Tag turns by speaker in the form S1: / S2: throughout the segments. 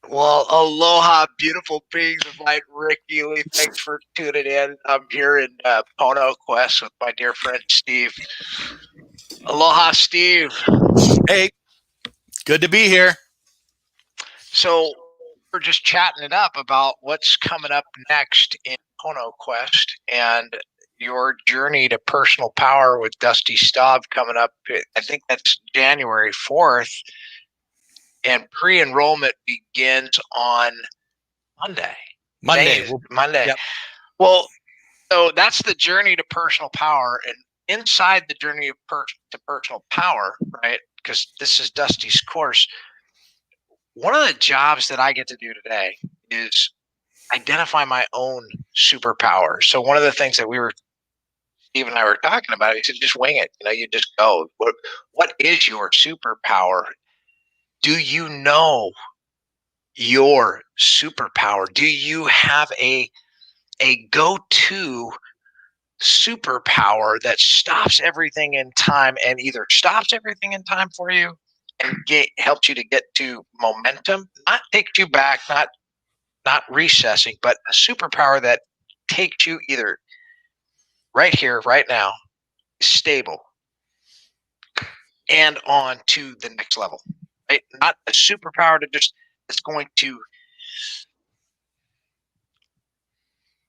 S1: Well, aloha, beautiful beings of light, Rick Ely. Thanks for tuning in. I'm here in Pono Quest with my dear friend Steve. Aloha, Steve.
S2: Hey, good to be here.
S1: So we're just chatting it up about what's coming up next in Pono Quest and your journey to personal power with Dusty Staub coming up. I think that's January 4th, and pre-enrollment begins on Monday.
S2: Monday.
S1: Monday.
S2: Yep.
S1: Well, so that's the journey to personal power, and inside the journey of to personal power, right? Because this is Dusty's course. One of the jobs that I get to do today is identify my own superpower. So one of the things that Steve and I were talking about, he said, just wing it. You just go. What is your superpower? Do you know your superpower? Do you have a go-to superpower that stops everything in time and either stops everything in time for you and helps you to get to momentum, not takes you back, not recessing, but a superpower that takes you either right here, right now, stable, and on to the next level, right? Not a superpower to just it's going to.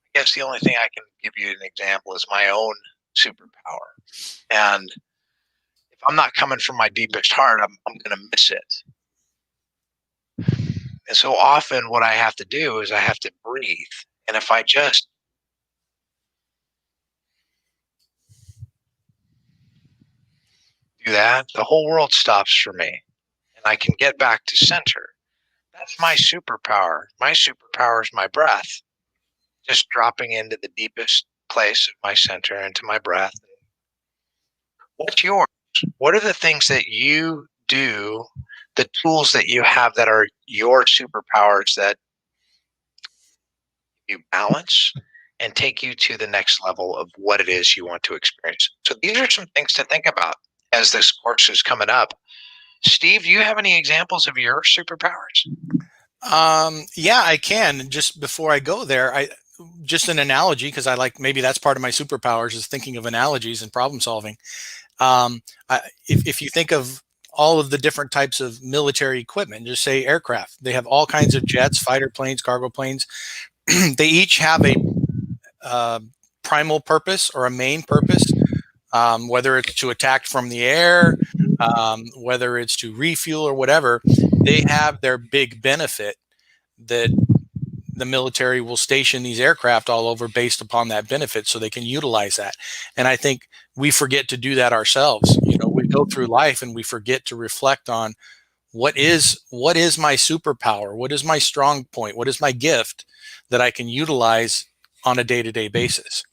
S1: I guess the only thing I can give you an example is my own superpower, and if I'm not coming from my deepest heart, I'm going to miss it. And so often what I have to do is I have to breathe. And if I just do that, the whole world stops for me and I can get back to center. That's my superpower. My superpower is my breath, just dropping into the deepest place of my center, into my breath. What's yours? What are the things that you do, the tools that you have that are your superpowers that you balance and take you to the next level of what it is you want to experience? So these are some things to think about as this course is coming up. Steve, do you have any examples of your superpowers?
S2: Yeah, I can. Just before I go there, I just an analogy because I like maybe that's part of my superpowers is thinking of analogies and problem solving. If you think of all of the different types of military equipment, just say aircraft, they have all kinds of jets, fighter planes, cargo planes. They each have a primal purpose or a main purpose, whether it's to attack from the air, whether it's to refuel or whatever. They have their big benefit that the military will station these aircraft all over based upon that benefit so they can utilize that. And I think we forget to do that ourselves. We go through life and we forget to reflect on what is my superpower? What is my strong point? What is my gift that I can utilize on a day-to-day basis?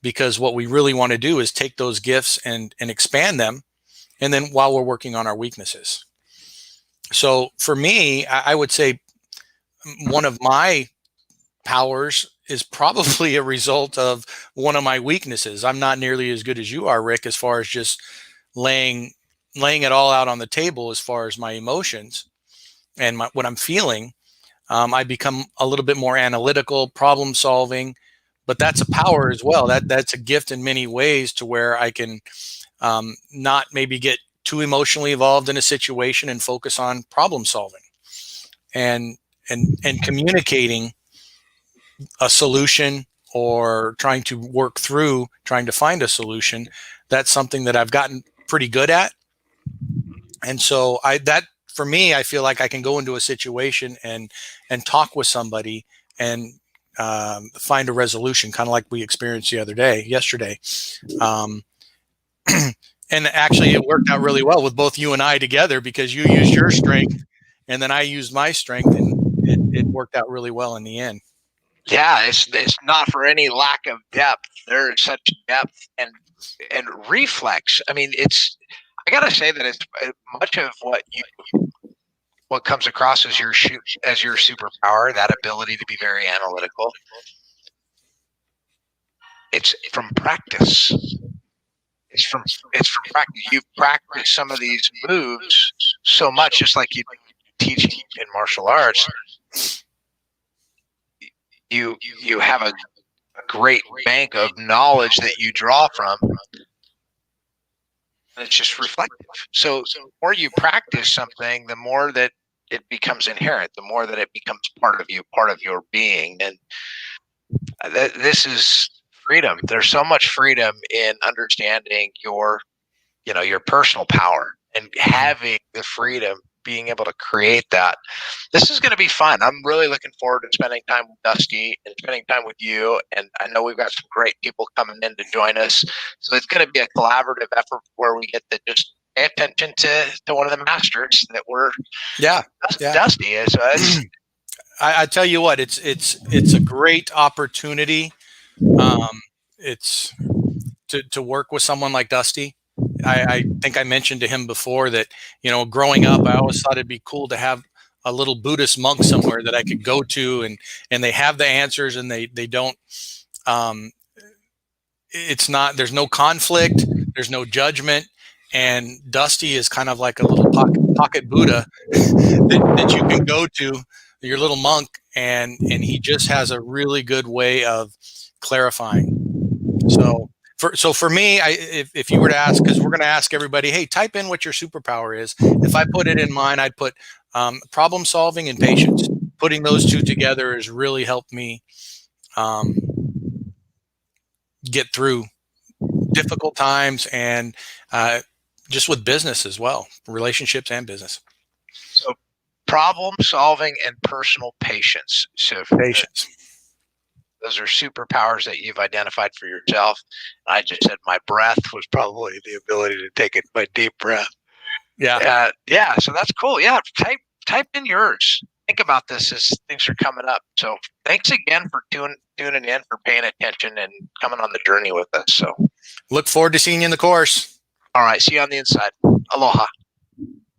S2: Because what we really want to do is take those gifts and expand them. And then while we're working on our weaknesses. So for me, I would say one of my powers is probably a result of one of my weaknesses. I'm not nearly as good as you are, Rick, as far as just laying it all out on the table as far as my emotions and what I'm feeling. I become a little bit more analytical, problem solving, but that's a power as well. That's a gift in many ways to where I can not maybe get too emotionally involved in a situation and focus on problem solving and communicating a solution or trying to work through trying to find a solution. That's something that I've gotten pretty good at. And so that for me, I feel like I can go into a situation and talk with somebody and find a resolution, kind of like we experienced yesterday. And actually it worked out really well with both you and I together because you used your strength and then I used my strength, and it worked out really well in the end.
S1: Yeah, it's not for any lack of depth. There is such depth and reflex. I mean, I gotta say that it's much of what comes across as your superpower, that ability to be very analytical. It's from practice. It's from practice. You've practiced some of these moves so much, just like you teach in martial arts, you have a great bank of knowledge that you draw from, and it's just reflective. So the more you practice something, the more that it becomes inherent, the more that it becomes part of you, part of your being. And this is freedom. There's so much freedom in understanding your personal power and having the freedom, being able to create that. This is going to be fun. I'm really looking forward to spending time with Dusty and spending time with you. And I know we've got some great people coming in to join us. So it's going to be a collaborative effort where we get to just pay attention to one of the masters that we're Dusty is. So
S2: I tell you what, it's a great opportunity. It's to work with someone like Dusty. I think I mentioned to him before that, growing up, I always thought it'd be cool to have a little Buddhist monk somewhere that I could go to, and they have the answers, and they don't. It's not. There's no conflict. There's no judgment, and Dusty is kind of like a little pocket Buddha that you can go to, your little monk, and he just has a really good way of clarifying. So for me, if you were to ask, because we're going to ask everybody, hey, type in what your superpower is. If I put it in mine, I'd put problem solving and patience. Putting those two together has really helped me get through difficult times, and just with business as well, relationships and business.
S1: So problem solving and personal patience. So
S2: patience.
S1: Those are superpowers that you've identified for yourself. I just said my breath was probably the ability to take a deep breath.
S2: Yeah.
S1: Yeah. So that's cool. Yeah. Type in yours. Think about this as things are coming up. So thanks again for tuning in, for paying attention and coming on the journey with us. So
S2: look forward to seeing you in the course.
S1: All right. See you on the inside. Aloha.